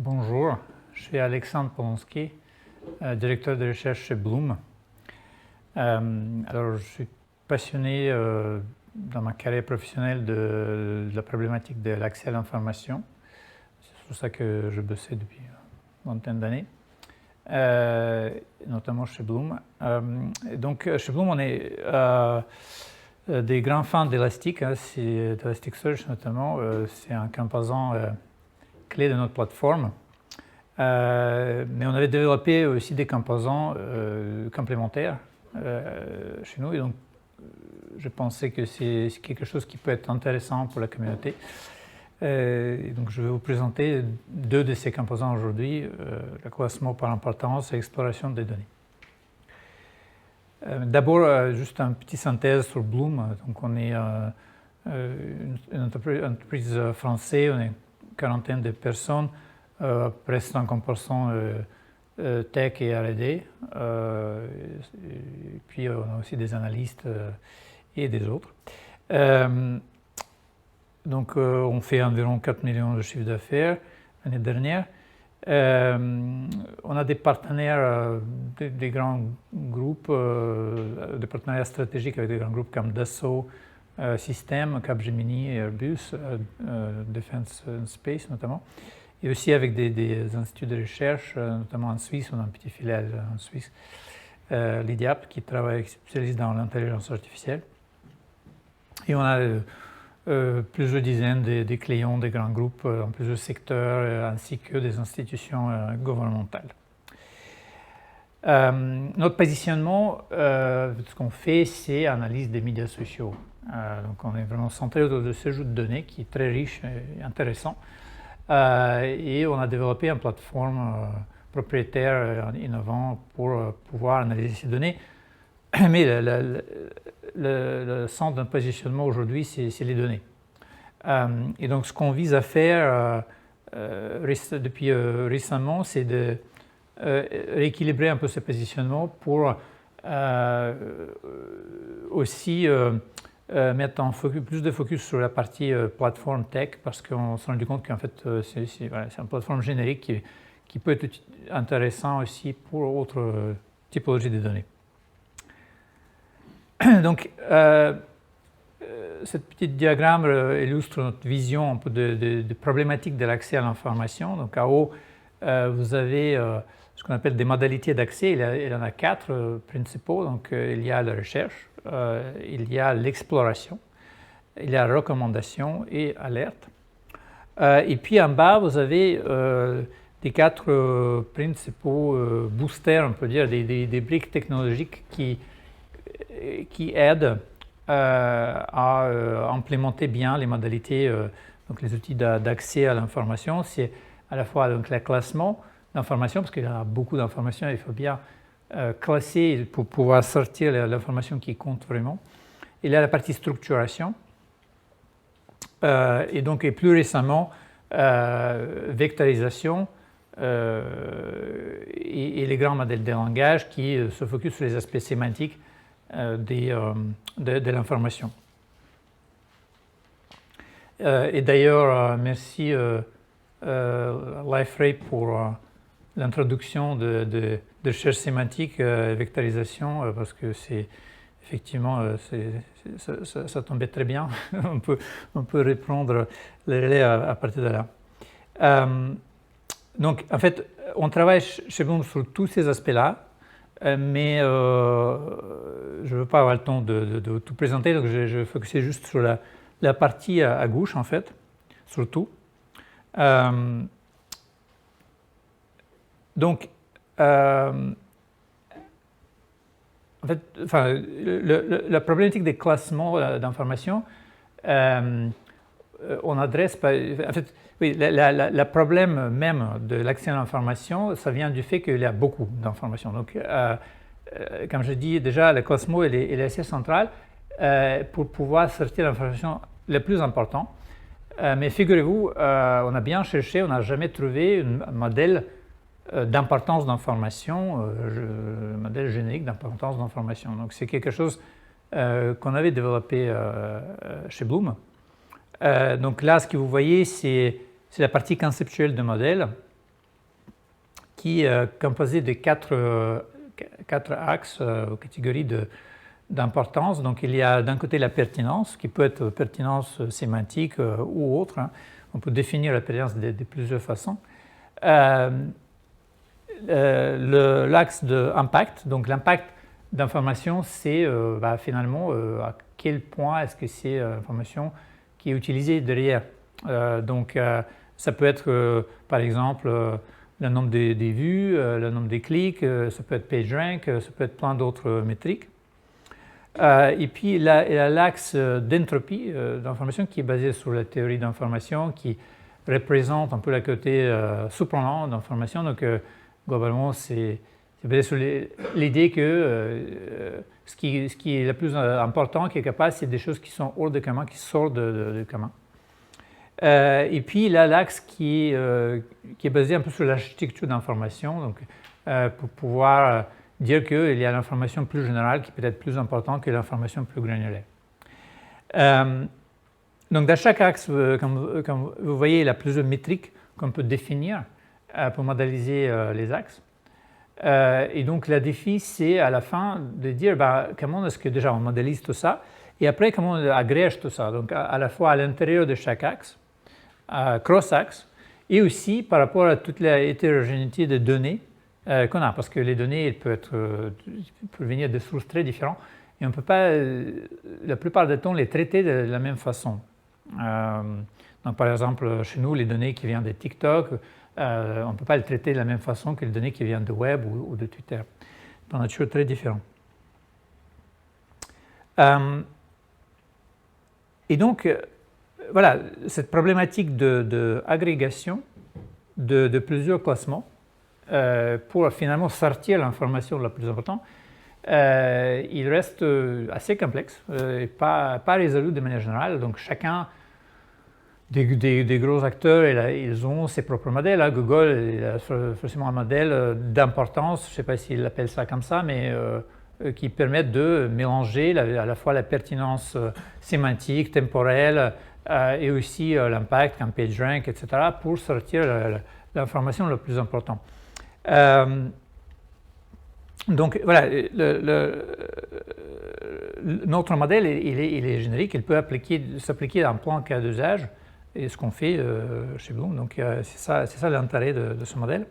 Bonjour, je suis Alexandre Polonsky, directeur de recherche chez Bloom. Alors, je suis passionné dans ma carrière professionnelle de la problématique de l'accès à l'information. C'est pour ça que je bossais depuis une vingtaine d'années, notamment chez Bloom. Donc, chez Bloom, on est des grands fans d'Elastic, d'Elasticsearch notamment. C'est un composant clé de notre plateforme. Mais on avait développé aussi des composants complémentaires chez nous, et donc je pensais que c'est quelque chose qui peut être intéressant pour la communauté. Et donc je vais vous présenter deux de ces composants aujourd'hui, le classement par importance et l'exploration des données. D'abord, juste une petite synthèse sur Bloom. Donc on est une entreprise française, on est une quarantaine de personnes, presque 50% tech et R&D. Et puis on a aussi des analystes et des autres. Donc on fait environ 4 millions de chiffre d'affaires l'année dernière. On a des partenaires, des grands groupes, des partenariats stratégiques avec des grands groupes comme Dassault Systèmes, Capgemini et Airbus, Defense and Space notamment. Et aussi avec des instituts de recherche, notamment en Suisse, on a un petit filiale en Suisse, l'IDIAP, qui spécialise dans l'intelligence artificielle. Et on a plusieurs dizaines de clients des grands groupes dans plusieurs secteurs, ainsi que des institutions gouvernementales. Notre positionnement, ce qu'on fait, c'est analyse des médias sociaux. Donc on est vraiment centré autour de ce jeu de données qui est très riche et intéressant. Et on a développé une plateforme propriétaire innovante pour pouvoir analyser ces données. Mais le centre d'un positionnement aujourd'hui, c'est les données. Et donc ce qu'on vise à faire depuis récemment, c'est de rééquilibrer un peu ce positionnement pour aussi mettre plus de focus sur la partie plateforme tech, parce qu'on s'est rendu compte qu'en fait c'est une plateforme générique qui peut être intéressant aussi pour autres typologies de données. Donc ce petit diagramme illustre notre vision un peu de problématique de l'accès à l'information. Donc en haut, vous avez ce qu'on appelle des modalités d'accès. Il y en a 4 principaux. Donc il y a la recherche, il y a l'exploration, il y a la recommandation et alerte. Et puis en bas, vous avez des 4 principaux boosters, on peut dire, des briques technologiques qui aident à implémenter bien les modalités, donc les outils d'accès à l'information. C'est à la fois donc, le classement d'informations, parce qu'il y a beaucoup d'informations, il faut bien classer pour pouvoir sortir l'information qui compte vraiment. Il y a la partie structuration, et donc et plus récemment, vectorisation et les grands modèles de langage qui se focusent sur les aspects sémantiques de l'information. Et d'ailleurs, merci Liferay pour l'introduction de recherche sémantique et vectorisation, parce que c'est effectivement ça tombait très bien. on peut reprendre les relais à partir de là. Donc en fait, on travaille chez Bloom sur tous ces aspects-là. Mais je ne veux pas avoir le temps de tout présenter, donc je vais focuser juste sur la partie à gauche, en fait, surtout. Donc, en fait, la problématique des classements d'informations, on adresse, en fait, oui, le problème même de l'accès à l'information, ça vient du fait qu'il y a beaucoup d'informations. Donc, comme je dis déjà, le classement il est assez central pour pouvoir sortir l'information la plus importante. Mais figurez-vous, on a bien cherché, on n'a jamais trouvé un modèle d'importance d'information, un modèle générique d'importance d'information. Donc, c'est quelque chose qu'on avait développé chez Bloom. Donc là, ce que vous voyez, c'est la partie conceptuelle du modèle. qui est composé de quatre axes ou catégories d'importance. Donc il y a d'un côté la pertinence, qui peut être pertinence sémantique ou autre. Hein. On peut définir la pertinence de plusieurs façons. L'axe de impact, donc l'impact d'information, c'est finalement à quel point est-ce que c'est l'information qui est utilisée derrière. Ça peut être par exemple le nombre des vues, le nombre des clics, ça peut être PageRank, ça peut être plein d'autres métriques. Et puis il y a l'axe d'entropie d'information qui est basé sur la théorie d'information, qui représente un peu le côté surprenant d'information. Donc globalement, c'est basé sur l'idée que ce qui est le plus important quelque part, c'est des choses qui sont hors de commun, qui sortent du commun. Et puis il y a l'axe qui est basé un peu sur l'architecture d'information, donc pour pouvoir dire qu'il y a l'information plus générale qui peut être plus importante que l'information plus granulaire. Donc dans chaque axe, comme vous voyez, il y a plusieurs métriques qu'on peut définir pour modéliser les axes. Et donc le défi, c'est à la fin de dire comment est-ce que déjà on modélise tout ça, et après comment on agrège tout ça, donc à la fois à l'intérieur de chaque axe, cross-axe, et aussi par rapport à toute la hétérogénéité de données qu'on a, parce que les données elles peuvent venir de sources très différentes, et on ne peut pas, la plupart du temps, les traiter de la même façon. Donc par exemple, chez nous, les données qui viennent de TikTok, on ne peut pas les traiter de la même façon que les données qui viennent de web ou de Twitter. C'est une nature très différente. Et donc, voilà, cette problématique d'agrégation de plusieurs classements pour finalement sortir l'information la plus importante, il reste assez complexe et pas résolu de manière générale. Donc chacun des gros acteurs, ils ont ses propres modèles. Hein. Google il a forcément un modèle d'importance, je ne sais pas s'il appelle ça comme ça, mais qui permettent de mélanger à la fois la pertinence sémantique, temporelle, et aussi l'impact comme PageRank, etc., pour sortir l'information la plus importante. Donc voilà, notre modèle, il est générique, il peut s'appliquer dans plein de cas d'usage, et ce qu'on fait chez Bloom. Donc c'est ça l'intérêt de ce modèle.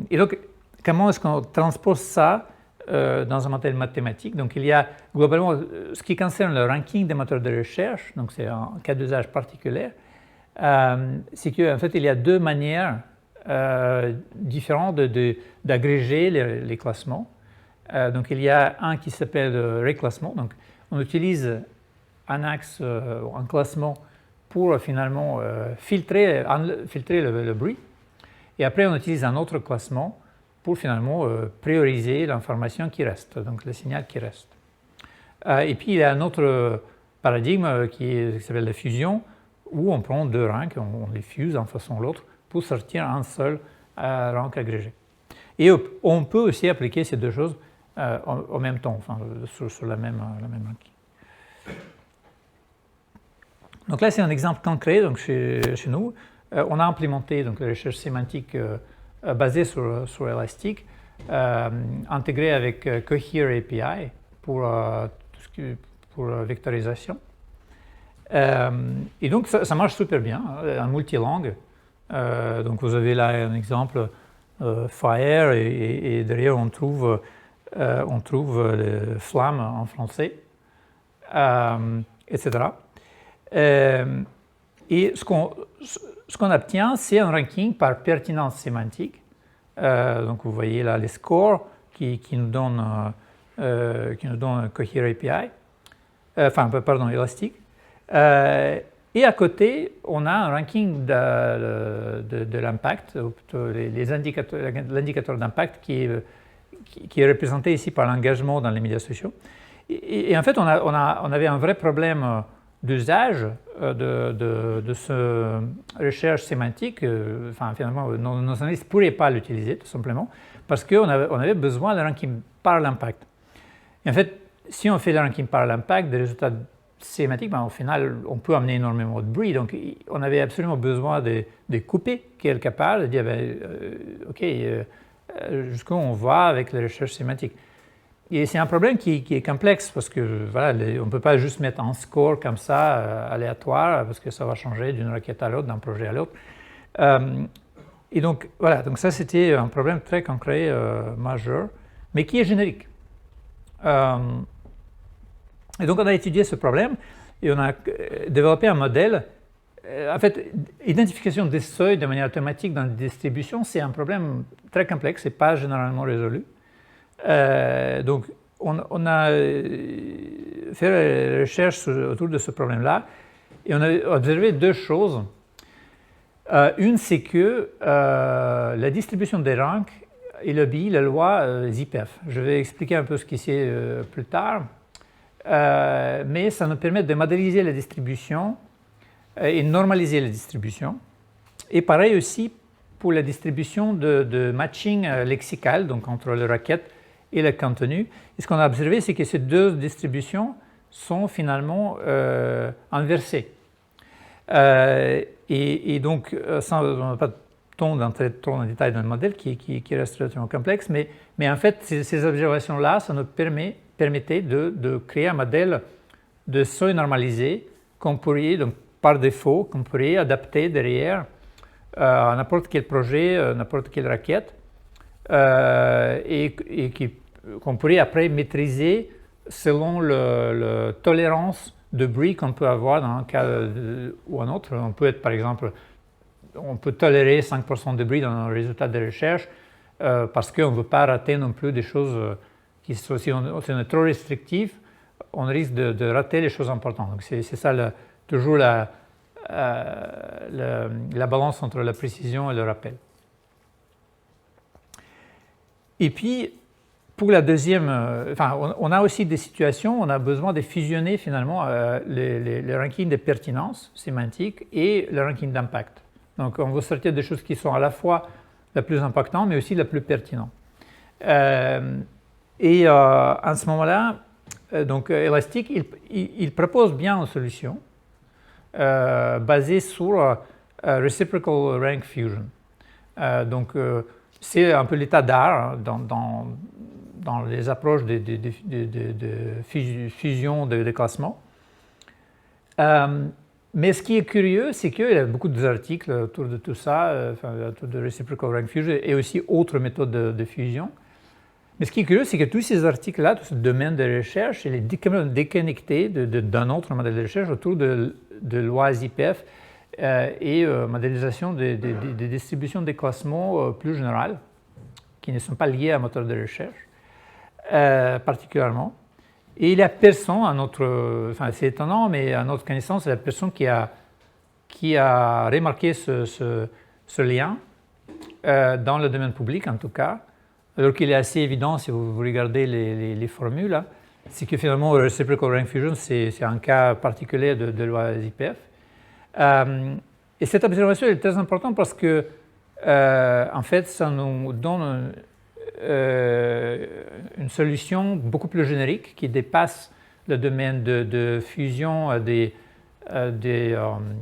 Et donc, comment est-ce qu'on transpose ça dans un modèle mathématique? Donc il y a globalement, ce qui concerne le ranking des moteurs de recherche, donc c'est un cas d'usage particulier, c'est qu'en fait il y a deux manières différentes d'agréger les classements. Donc il y a un qui s'appelle le reclassement, donc on utilise un axe, un classement pour finalement filtrer le bruit, et après on utilise un autre classement pour finalement prioriser l'information qui reste, donc le signal qui reste. Et puis il y a un autre paradigme qui s'appelle la fusion, où on prend deux ranks, on les fuse en façon ou l'autre pour sortir un seul rank agrégé. Et on peut aussi appliquer ces deux choses en même temps, enfin, sur la même ranking. Donc là, c'est un exemple concret. Donc chez nous, on a implémenté donc, la recherche sémantique basée sur Elastic, intégrée avec Cohere API pour vectorisation. Et donc, ça marche super bien, en multilangue. Donc, vous avez là un exemple Fire, et derrière, on trouve le Flamme en français, etc. Et ce qu'on obtient, c'est un ranking par pertinence sémantique. Donc vous voyez là les scores qui nous donnent Cohere API, Elastic. Et à côté, on a un ranking de l'impact, l'indicateur d'impact qui est représenté ici par l'engagement dans les médias sociaux. Et en fait, on avait un vrai problème d'usage de ce recherche sémantique. Finalement, nos analystes ne pourraient pas l'utiliser, tout simplement, parce qu'on avait besoin de ranking par l'impact. Et en fait, si on fait le ranking par l'impact, des résultats sémantique, ben, au final, on peut amener énormément de bruit. Donc, on avait absolument besoin de couper quelque part, de dire, ben, OK, jusqu'où on va avec la recherche sémantique. Et c'est un problème qui est complexe parce que voilà, on ne peut pas juste mettre un score comme ça, aléatoire, parce que ça va changer d'une requête à l'autre, d'un projet à l'autre. Et donc, voilà, donc ça c'était un problème très concret, majeur, mais qui est générique. Et donc on a étudié ce problème et on a développé un modèle. En fait, l'identification des seuils de manière automatique dans les distributions, c'est un problème très complexe et pas généralement résolu. Donc, on a fait la recherche autour de ce problème-là et on a observé deux choses. Une, c'est que la distribution des rangs il obéit la loi ZIPF. Je vais expliquer un peu ce qui c'est plus tard, mais ça nous permet de modéliser la distribution et normaliser la distribution. Et pareil aussi pour la distribution de matching lexical, donc entre les requêtes et le contenu. Et ce qu'on a observé, c'est que ces deux distributions sont finalement inversées. Et donc, sans pas d'entrer trop en détail dans le modèle qui reste relativement complexe, mais en fait, ces observations-là, ça nous permettait de créer un modèle de seuil normalisé qu'on pourrait, donc par défaut, qu'on pourrait adapter derrière à n'importe quel projet, n'importe quelle requête, et qu'on pourrait après maîtriser selon la tolérance de bruit qu'on peut avoir dans un cas ou un autre. On peut être, par exemple, on peut tolérer 5% de bruit dans le résultat de recherche parce qu'on ne veut pas rater non plus des choses qui sont, si on est trop restrictif, on risque de rater les choses importantes. Donc c'est ça toujours la balance entre la précision et le rappel. Et puis, pour la deuxième, on a aussi des situations où on a besoin de fusionner finalement les rankings de pertinence sémantique et le ranking d'impact. Donc, on veut sortir des choses qui sont à la fois la plus impactantes, mais aussi la plus pertinentes. Et à ce moment-là, donc Elastic, il propose bien une solution basée sur Reciprocal Rank Fusion. Donc, c'est un peu l'état d'art dans les approches de fusion de classement. Mais ce qui est curieux, c'est qu'il y a beaucoup d'articles autour de tout ça, autour de Reciprocal Rank Fusion et aussi autres méthodes de fusion. Mais ce qui est curieux, c'est que tous ces articles-là, tout ce domaine de recherche, il est déconnecté d'un autre modèle de recherche autour de loi ZIPF et modélisation des distributions des classements plus générales, qui ne sont pas liées à un moteur de recherche particulièrement. Et il y a personne, c'est étonnant, mais à notre connaissance, il y a personne qui a remarqué ce lien dans le domaine public en tout cas, alors qu'il est assez évident si vous regardez les formules, c'est que finalement Reciprocal Rank Fusion c'est un cas particulier de loi ZIPF. Et cette observation est très importante parce que en fait ça nous donne une solution beaucoup plus générique qui dépasse le domaine de fusion des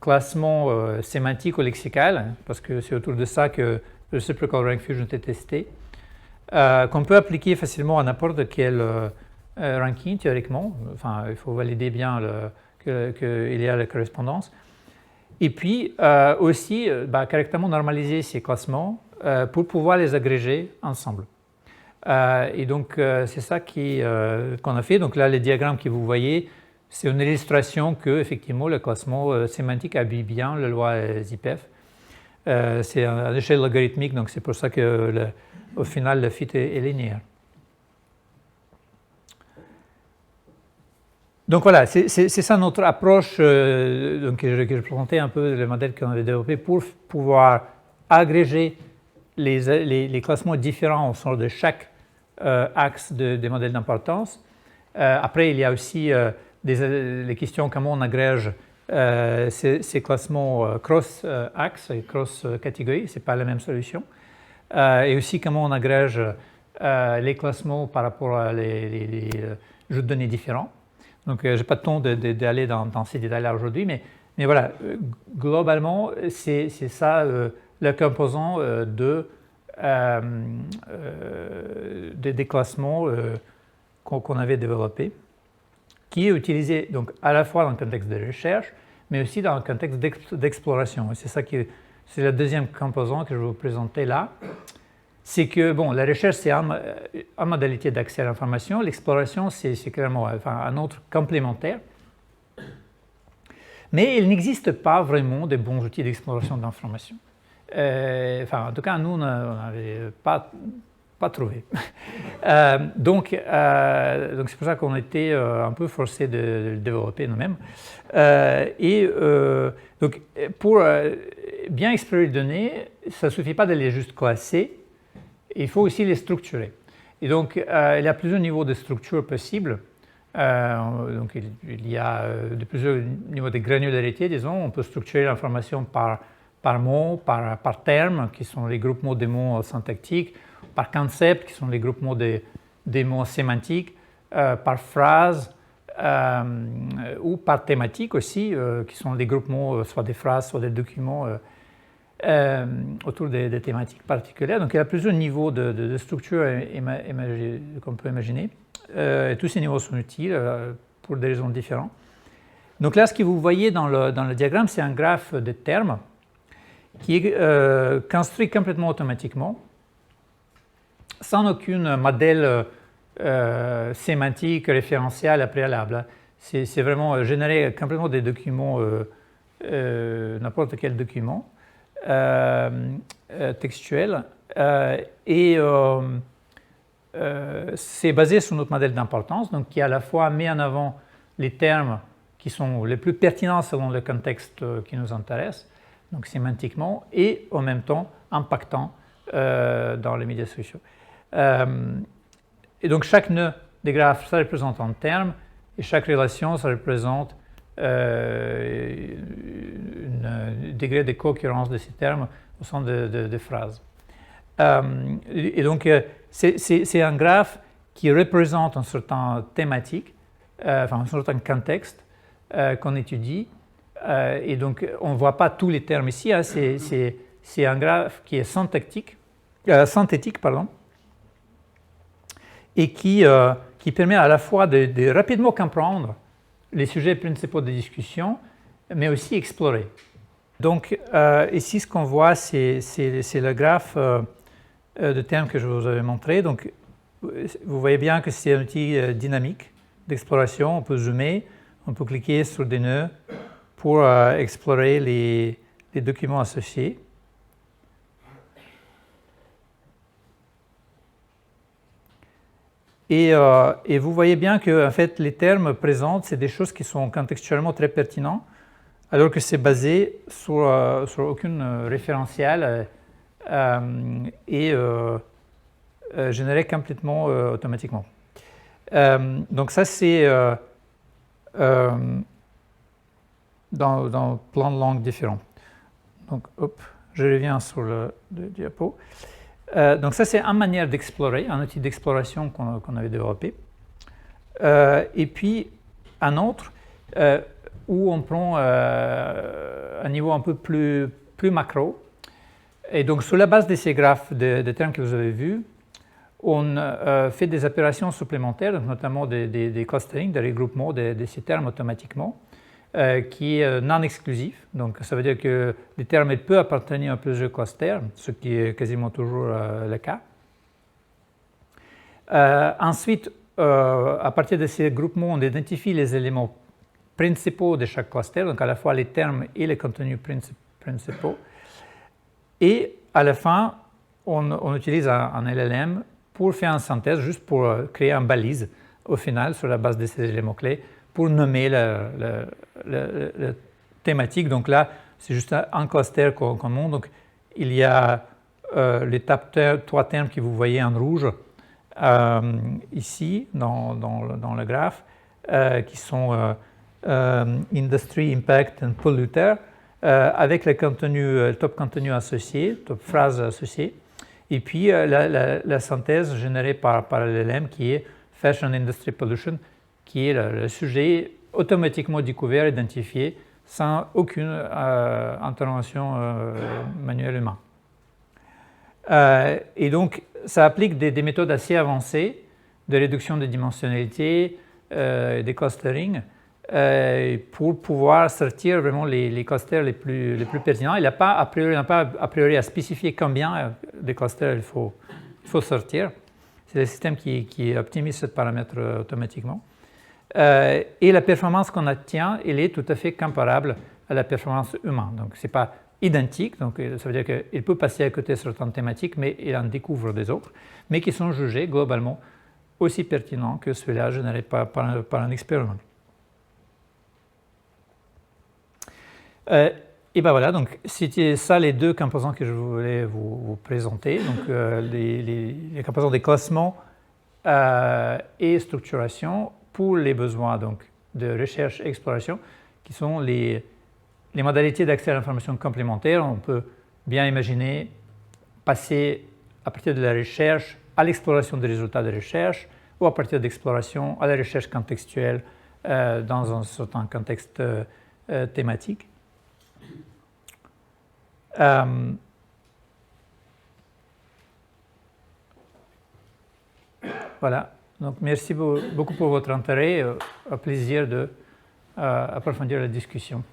classements sémantiques ou lexicaux, parce que c'est autour de ça que le Reciprocal Rank Fusion est testé, qu'on peut appliquer facilement à n'importe quel ranking théoriquement. Enfin, il faut valider bien qu'il y a la correspondance. Et puis aussi correctement normaliser ces classements pour pouvoir les agréger ensemble. Et donc, c'est ça qu'on a fait. Donc là, les diagrammes que vous voyez, c'est une illustration que, effectivement, le classement sémantique habille bien la loi ZIPF. C'est à l'échelle logarithmique, donc c'est pour ça que, au final, le fit est linéaire. Donc voilà, c'est ça notre approche donc, que je présentais un peu le modèle qu'on avait développé pour pouvoir agréger les classements différents au sein de chaque axe des modèles d'importance. Après, il y a aussi les questions comment on agrège ces classements cross-axe et cross-catégorie, ce n'est pas la même solution. Et aussi comment on agrège les classements par rapport à les jeux de données différents. Donc, je n'ai pas de temps d'aller dans ces détails-là aujourd'hui, mais voilà, globalement, c'est ça le composant des déclassements qu'on avait développé, qui est utilisé donc à la fois dans le contexte de recherche, mais aussi dans le contexte d'exploration. C'est le deuxième composant que je vais vous présenter là. C'est que, bon, la recherche, c'est une modalité d'accès à l'information. L'exploration, c'est clairement un autre complémentaire. Mais il n'existe pas vraiment de bons outils d'exploration de l'information. En tout cas, nous, on n'avait pas trouvé. Donc, c'est pour ça qu'on était un peu forcés de le développer nous-mêmes. Donc, pour bien explorer les données, ça ne suffit pas de les juste classer, il faut aussi les structurer. Et donc, il y a plusieurs niveaux de structure possibles. Donc, il y a de plusieurs niveaux de granularité, disons. On peut structurer l'information par mots, par termes, qui sont les groupements des mots syntactiques, par concept, qui sont les groupements des mots sémantiques, par phrase, ou par thématique aussi, qui sont des groupements, soit des phrases, soit des documents autour des thématiques particulières. Donc il y a plusieurs niveaux de structure qu'on peut imaginer. Et tous ces niveaux sont utiles pour des raisons différentes. Donc là, ce que vous voyez dans le diagramme, c'est un graphe de termes qui est construit complètement automatiquement, sans aucun modèle sémantique référentiel préalable. C'est vraiment générer complètement des documents, n'importe quel document textuel, et c'est basé sur notre modèle d'importance, donc qui à la fois met en avant les termes qui sont les plus pertinents selon le contexte qui nous intéresse, donc sémantiquement, et en même temps impactant dans les médias sociaux. Et donc chaque nœud des graphes, ça représente un terme, et chaque relation, ça représente un degré de co-occurrence de ces termes au sein de phrases. Et donc, c'est un graphe qui représente une certaine thématique, un certain contexte qu'on étudie. Et donc, on ne voit pas tous les termes ici. Hein, c'est un graphe qui est synthétique, et qui permet à la fois de rapidement comprendre les sujets principaux de discussion, mais aussi explorer. Donc, ici, ce qu'on voit, c'est le graphe de termes que je vous avais montré. Donc, vous voyez bien que c'est un outil dynamique d'exploration. On peut zoomer, on peut cliquer sur des nœuds pour explorer les documents associés. Et vous voyez bien que en fait, les termes présentent, c'est des choses qui sont contextuellement très pertinentes, alors que c'est basé sur aucun référentiel et généré complètement automatiquement. Donc ça, c'est dans plein de langues différentes. Donc, hop, je reviens sur le diapo. Donc ça, c'est une manière d'explorer, un outil d'exploration qu'on avait développé. Et puis, un autre où on prend un niveau un peu plus macro. Et donc, sur la base de ces graphes de termes que vous avez vus, on fait des opérations supplémentaires, notamment des clustering, des regroupements de ces termes automatiquement, qui est non exclusif. Donc, ça veut dire que les termes peuvent appartenir à plusieurs clusters, ce qui est quasiment toujours le cas. Ensuite, à partir de ces groupements, on identifie les éléments principaux de chaque cluster, donc à la fois les termes et les contenus principaux. Et à la fin, on utilise un LLM pour faire une synthèse, juste pour créer une balise au final sur la base de ces éléments clés, pour nommer la thématique. Donc là, c'est juste un cluster qu'on montre. Donc il y a les trois termes que vous voyez en rouge ici dans le graphe, qui sont Industry, Impact and Polluter, avec le top contenu associé, top phrase associée, et puis la synthèse générée par LLM qui est Fashion Industry Pollution, qui est le sujet automatiquement découvert, identifié, sans aucune intervention manuelle humaine. Et donc, ça applique des méthodes assez avancées de réduction de dimensionnalité, des clustering, pour pouvoir sortir vraiment les clusters les plus pertinents. Il n'a pas a priori à spécifier combien de clusters il faut sortir. C'est le système qui optimise ce paramètre automatiquement. Et la performance qu'on obtient, elle est tout à fait comparable à la performance humaine. Donc, ce n'est pas identique, donc ça veut dire qu'il peut passer à côté sur certaines thématiques, mais il en découvre des autres, mais qui sont jugés globalement aussi pertinents que ceux-là générés par un expériment. Et bien voilà, donc c'était ça les deux composants que je voulais vous présenter, donc les composants des classements et structuration pour les besoins donc, de recherche et exploration, qui sont les modalités d'accès à l'information complémentaire. On peut bien imaginer passer à partir de la recherche à l'exploration des résultats de recherche ou à partir d'exploration à la recherche contextuelle dans un certain contexte thématique. Voilà, donc merci beaucoup pour votre intérêt, un plaisir d'approfondir la discussion.